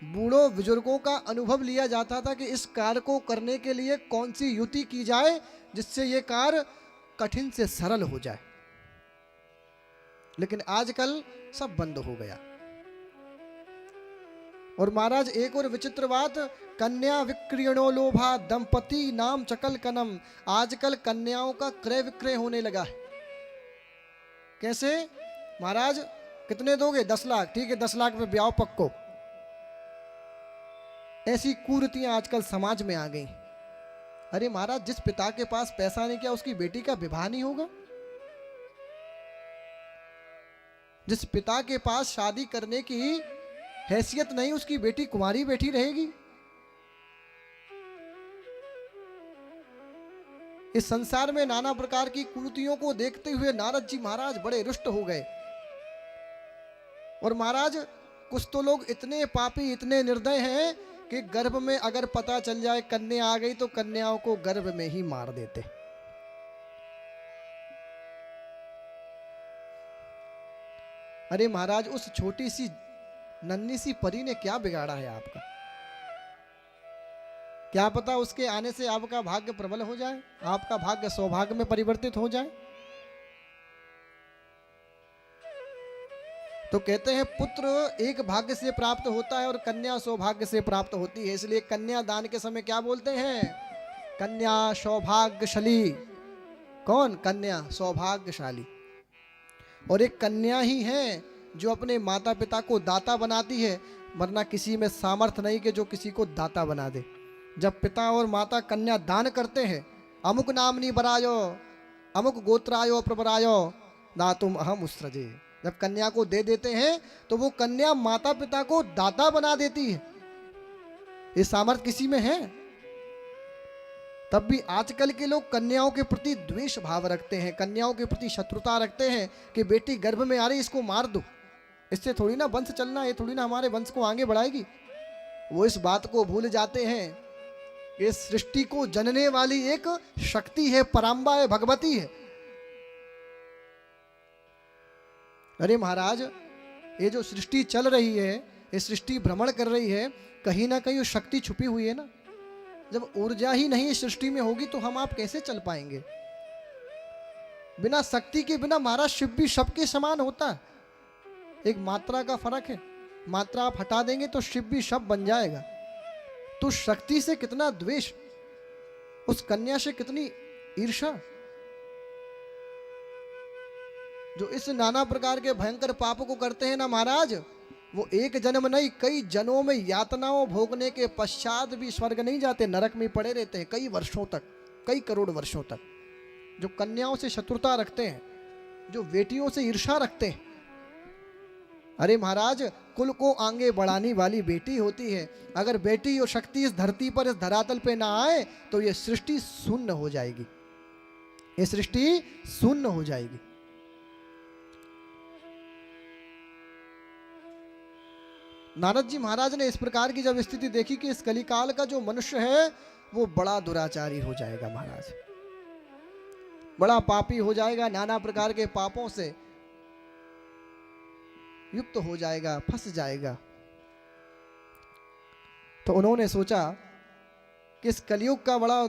बूढ़ों बुजुर्गों का अनुभव लिया जाता था कि इस कार्य को करने के लिए कौन सी युति की जाए जिससे ये कार्य कठिन से सरल हो जाए। लेकिन आजकल सब बंद हो गया। और महाराज एक और विचित्र बात, कन्या विक्रयणो लोभा दंपति नाम चकल कनम। आजकल कन्याओं का क्रय विक्रय होने लगा है। कैसे महाराज? कितने दोगे? 10 लाख, ठीक है 10 लाख में ब्याह पक्को। ऐसी कुरीतियां आजकल समाज में आ गई। अरे महाराज, जिस पिता के पास पैसा नहीं, क्या उसकी बेटी का विवाह नहीं होगा? जिस पिता के पास शादी करने की हैसियत नहीं, उसकी बेटी कुंवारी बैठी रहेगी? इस संसार में नाना प्रकार की कुरीतियों को देखते हुए नारद जी महाराज बड़े रुष्ट हो गए। और महाराज, कुछ तो लोग इतने पापी, इतने निर्दय हैं कि गर्भ में अगर पता चल जाए कन्या आ गई तो कन्याओं को गर्भ में ही मार देते। अरे महाराज, उस छोटी सी नन्ही सी परी ने क्या बिगाड़ा है आपका? क्या पता उसके आने से आपका भाग्य प्रबल हो जाए, आपका भाग्य सौभाग्य में परिवर्तित हो जाए। तो कहते हैं पुत्र एक भाग्य से प्राप्त होता है और कन्या सौभाग्य से प्राप्त होती है। इसलिए कन्या दान के समय क्या बोलते हैं? कन्या सौभाग्यशाली। कौन? कन्या सौभाग्यशाली। और एक कन्या ही है जो अपने माता पिता को दाता बनाती है, वरना किसी में सामर्थ्य नहीं कि जो किसी को दाता बना दे। जब पिता और माता कन्या दान करते हैं, अमुक नामनी बरायो अमुक गोत्रायो प्रबरायो दातुम अहम उत्सृजे, जब कन्या को दे देते हैं तो वो कन्या माता पिता को दाता बना देती है। ये सामर्थ्य किसी में है? तब भी आजकल के लोग कन्याओं के प्रति द्वेष भाव रखते हैं, कन्याओं के प्रति शत्रुता रखते हैं कि बेटी गर्भ में आ रही, इसको मार दो, इससे थोड़ी ना वंश चलना, ये थोड़ी ना हमारे वंश को आगे बढ़ाएगी। वो इस बात को भूल जाते हैं कि सृष्टि को जनने वाली एक शक्ति है, पराम्बा है, भगवती है। अरे महाराज, ये जो सृष्टि चल रही है, ये सृष्टि भ्रमण कर रही है, कहीं ना कहीं शक्ति छुपी हुई है ना। जब ऊर्जा ही नहीं सृष्टि में होगी तो हम आप कैसे चल पाएंगे? बिना शक्ति के बिना महाराज शिव भी शव के समान होता है। एक मात्रा का फर्क है, मात्रा आप हटा देंगे तो शिव भी शव बन जाएगा। तो शक्ति से कितना द्वेष, उस कन्या से कितनी ईर्ष्या। जो इस नाना प्रकार के भयंकर पाप को करते हैं ना महाराज, वो एक जन्म नहीं कई जन्मों में यातनाओं भोगने के पश्चात भी स्वर्ग नहीं जाते, नरक में पड़े रहते हैं कई वर्षों तक, कई करोड़ वर्षों तक। जो कन्याओं से शत्रुता रखते हैं, जो बेटियों से ईर्ष्या रखते हैं। अरे महाराज, कुल को आगे बढ़ाने वाली बेटी होती है। अगर बेटी और शक्ति इस धरती पर, इस धरातल पे ना आए तो ये सृष्टि शून्य हो जाएगी, ये सृष्टि शून्य हो जाएगी। नारद जी महाराज ने इस प्रकार की जब स्थिति देखी कि इस कलिकाल का जो मनुष्य है वो बड़ा दुराचारी हो जाएगा महाराज, बड़ा पापी हो जाएगा, नाना प्रकार के पापों से युक्त हो जाएगा, फंस जाएगा। तो उन्होंने सोचा कि इस कलयुग का बड़ा